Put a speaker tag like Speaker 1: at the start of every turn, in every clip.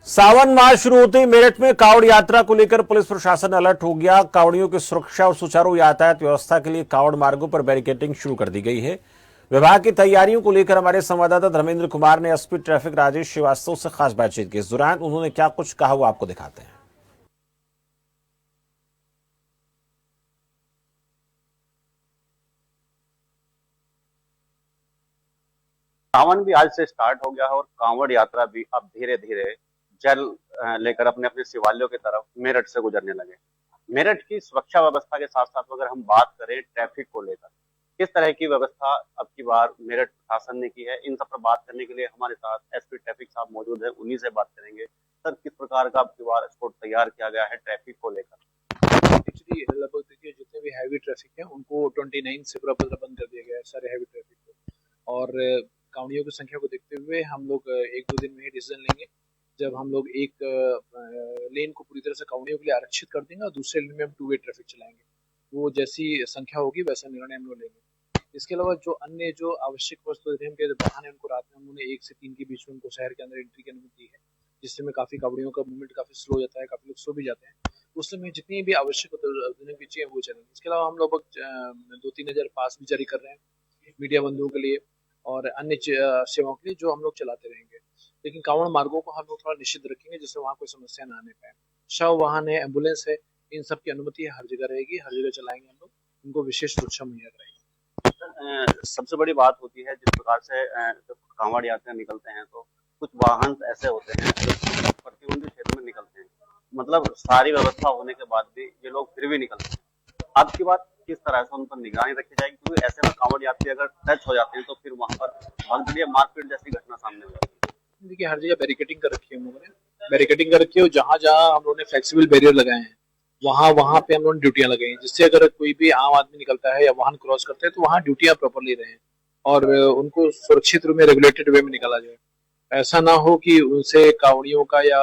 Speaker 1: सावन माह शुरू होते ही मेरठ में कांवड़ यात्रा को लेकर पुलिस प्रशासन अलर्ट हो गया। कांवड़ियों की सुरक्षा और सुचारू यातायात व्यवस्था के लिए कांवड़ मार्गों पर बैरिकेडिंग शुरू कर दी गई है। विभाग की तैयारियों को लेकर हमारे संवाददाता धर्मेंद्र कुमार ने एसपी ट्रैफिक राजेश श्रीवास्तव से खास बातचीत की। इस दौरान उन्होंने क्या कुछ कहा वो आपको दिखाते हैं।
Speaker 2: सावन भी आज से स्टार्ट हो गया है और कांवड़ यात्रा भी अब धीरे धीरे जल लेकर अपने अपने शिवालयों की तरफ मेरठ से गुजरने लगे। मेरठ की सुरक्षा व्यवस्था के साथ साथ अगर हम बात करें ट्रैफिक को लेकर, किस तरह की व्यवस्था अब की बार मेरठ प्रशासन ने की है, इन सब पर बात करने के लिए हमारे साथ एसपी ट्रैफिक साहब मौजूद है। उन्हीं से बात करेंगे। सर, किस प्रकार का अब की बार स्कोर तैयार किया गया है ट्रैफिक को लेकर?
Speaker 3: एक्चुअली लगभग देखिए जितने भी हैवी ट्रैफिक है उनको 29 से पूरा बंद कर दिया गया है, सारे हैवी ट्रैफिक को। और कांवड़ियों की संख्या को देखते हुए हम लोग 1-2 दिन में ही डिसीजन लेंगे, जब हम लोग एक लेन को पूरी तरह से कांवड़ियों के लिए आरक्षित कर देंगे और दूसरे लेन में हम 2 वे ट्रैफिक चलाएंगे। वो जैसी संख्या होगी वैसा निर्णय हम लोग लेंगे। इसके अलावा जो अन्य जो आवश्यक वस्तु के वाहन है उनको रात में हमने 1 से 3 के बीच में उनको शहर के अंदर एंट्री की अनुमति दी है, जिससे में काफी कांवड़ियों का मूवमेंट काफी स्लो हो जाता है, काफी लोग सो भी जाते हैं। उस समय जितनी भी आवश्यक चीजें वो चलेंगी। इसके अलावा हम लोग 2-3 हजार पास भी जारी कर रहे हैं मीडिया बंधुओं के लिए और अन्य सेवाओं के लिए, जो हम लोग चलाते रहेंगे। लेकिन कांवड़ मार्गों को हम लोग थोड़ा निश्चित रखेंगे जिससे वहाँ कोई समस्या ना आने पाए। शव वाहन है, एम्बुलेंस है, इन सब की अनुमति हर जगह रहेगी, हर जगह चलाएंगे हम लोग, उनको विशेष सुरक्षा मुहैया कराएंगे।
Speaker 2: सबसे बड़ी बात होती है जिस प्रकार से जब कांवड़ यात्रा निकलते हैं तो कुछ वाहन ऐसे होते हैं जो प्रतिबंधित क्षेत्र में निकलते हैं, मतलब सारी व्यवस्था होने के बाद भी ये लोग फिर भी निकलते हैं। अब की बात किस तरह से उन पर निगरानी रखी जाएगी, क्योंकि ऐसे में कांवड़ यात्री अगर टच हो जाते हैं तो फिर वहां पर भगदड़ या मारपीट जैसी घटना सामने हो जाती है।
Speaker 3: देखिए हर जगह बैरिकेडिंग कर रखी है, हम लोगों ने बैरिकेडिंग कर रखी है और जहाँ जहाँ हम लोगों ने फ्लेक्सिबल बैरियर लगाए हैं वहाँ पे हम लोगों ने ड्यूटियां लगाई हैं, जिससे अगर कोई भी आम आदमी निकलता है या वाहन क्रॉस करते हैं तो वहाँ ड्यूटियां प्रॉपरली रहें और उनको सुरक्षित रूप में रेगुलेटेड वे में निकाला जाए। ऐसा ना हो कि उनसे कावड़ियों का या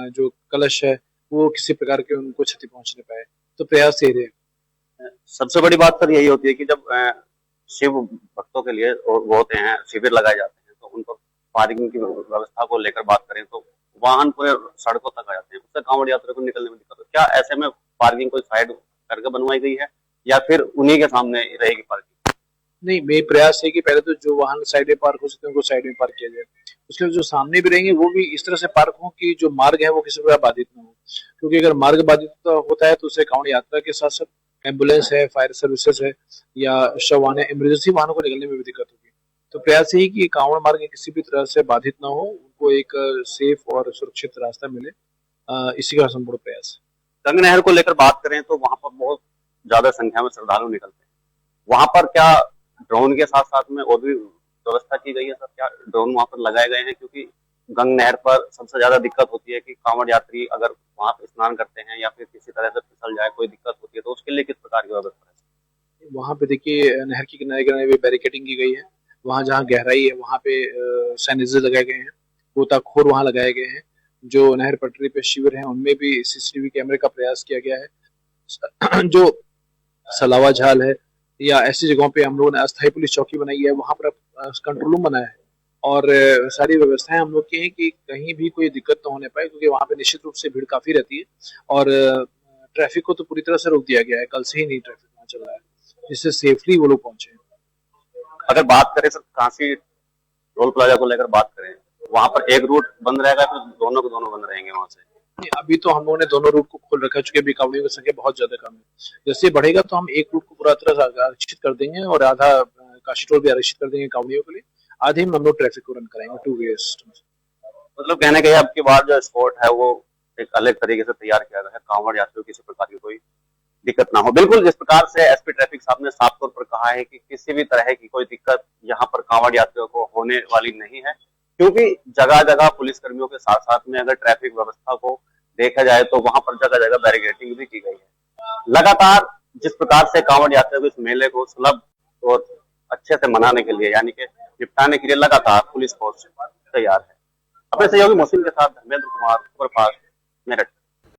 Speaker 3: जो कलश है वो किसी प्रकार के उनको क्षति पहुंचने पाए, तो प्रयास ये रहे।
Speaker 2: सबसे बड़ी बात सर यही होती है कि जब शिव भक्तों के लिए वो होते हैं शिविर लगाए जाते हैं तो उन पर पार्किंग की व्यवस्था को लेकर बात करें तो वाहन पूरे सड़कों तक आ जाते हैं, उससे कांवड़ यात्रा को निकलने में दिक्कत हो। क्या ऐसे में पार्किंग कोई साइड करके बनवाई गई है या फिर उन्हीं के सामने रहेगी पार्किंग?
Speaker 3: नहीं, मेरा प्रयास है कि पहले तो जो वाहन साइड में पार्क हो सकते हैं उनको साइड में पार्क किया जाए, उसके बाद जो सामने भी रहेंगे वो भी इस तरह से पार्क हो कि जो मार्ग है वो किसी प्रकार बाधित ना हो, क्योंकि अगर मार्ग बाधित होता है तो उससे कांवड़ यात्रा के साथ साथ एम्बुलेंस है, फायर सर्विसेज है या शव वाहन है, इमरजेंसी वाहनों को निकलने में भी दिक्कत होगी। तो प्रयास यही कि कांवड़ मार्ग किसी भी तरह से बाधित ना हो, उनको एक सेफ और सुरक्षित रास्ता मिले, इसी का संपूर्ण प्रयास है।
Speaker 2: गंग नहर को लेकर बात करें तो वहां पर बहुत ज्यादा संख्या में श्रद्धालु निकलते हैं, वहां पर क्या ड्रोन के साथ साथ में और भी व्यवस्था की गई है सर? क्या ड्रोन वहां पर लगाए गए हैं? क्योंकि गंग नहर पर सबसे ज्यादा दिक्कत होती है कि कांवड़ यात्री अगर वहां पर स्नान करते हैं या फिर किसी तरह से फिसल जाए, कोई दिक्कत होती है, तो उसके लिए किस प्रकार की व्यवस्था है?
Speaker 3: वहां पे देखिए नहर के किनारे किनारे भी बैरिकेडिंग की गई है, वहां जहाँ गहराई है वहां पे सैनिटाइजर लगाए गए हैं, गोताखोर वहां लगाए गए हैं, जो नहर पटरी पे शिविर हैं उनमें भी सीसीटीवी कैमरे का प्रयास किया गया है। जो सलावा झाल है या ऐसी जगहों पे हम लोगों ने अस्थायी पुलिस चौकी बनाई है, वहां पर कंट्रोल रूम बनाया है और सारी व्यवस्थाएं हम लोग की है कि कहीं भी कोई दिक्कत न होने पाए, क्योंकि वहां पे निश्चित रूप से भीड़ काफी रहती है और ट्रैफिक को तो पूरी तरह से रोक दिया गया है, कल से ही नहीं ट्रैफिक वहां चल रहा है, जिससे सेफली वो लोग पहुंचे।
Speaker 2: अगर बात करें सर काशी टोल प्लाजा को लेकर बात करें, वहां पर एक रूट बंद रहेगा फिर दोनों के दोनों बंद रहेंगे वहां से?
Speaker 3: अभी तो हम लोगों ने दोनों रूट को खोल रखा है, चूंकि अभी कांवड़ियों की संख्या बहुत ज्यादा कम है। जैसे बढ़ेगा तो हम एक रूट को पूरा तरह से आरक्षित कर देंगे और आधा काशी टोल भी आरक्षित कर देंगे कांवड़ियों के लिए, आधे में हम लोग ट्रैफिक को रन कराएंगे 2 वे सिस्टम।
Speaker 2: मतलब कहने का अब की बार जो स्पॉट है वो एक अलग तरीके से तैयार किया गया है, कांवड़ यात्रियों किसी प्रकार की कोई दिक्कत ना हो। बिल्कुल जिस प्रकार से एसपी ट्रैफिक साहब ने साफ तौर पर कहा है कि किसी भी तरह की कोई दिक्कत यहाँ पर कांवड़ यात्रियों को होने वाली नहीं है, क्योंकि जगह जगह पुलिस कर्मियों के साथ साथ में अगर ट्रैफिक व्यवस्था को देखा जाए तो वहां पर जगह जगह बैरिकेडिंग भी की गई है। लगातार जिस प्रकार से कांवड़ यात्रियों को इस मेले को सुलभ और अच्छे से मनाने के लिए यानी कि निपटाने के लिए लगातार पुलिस फोर्स तैयार है। अपने सहयोगी मोहसिन के साथ धर्मेंद्र कुमार, सुपरफास्ट, मेरठ।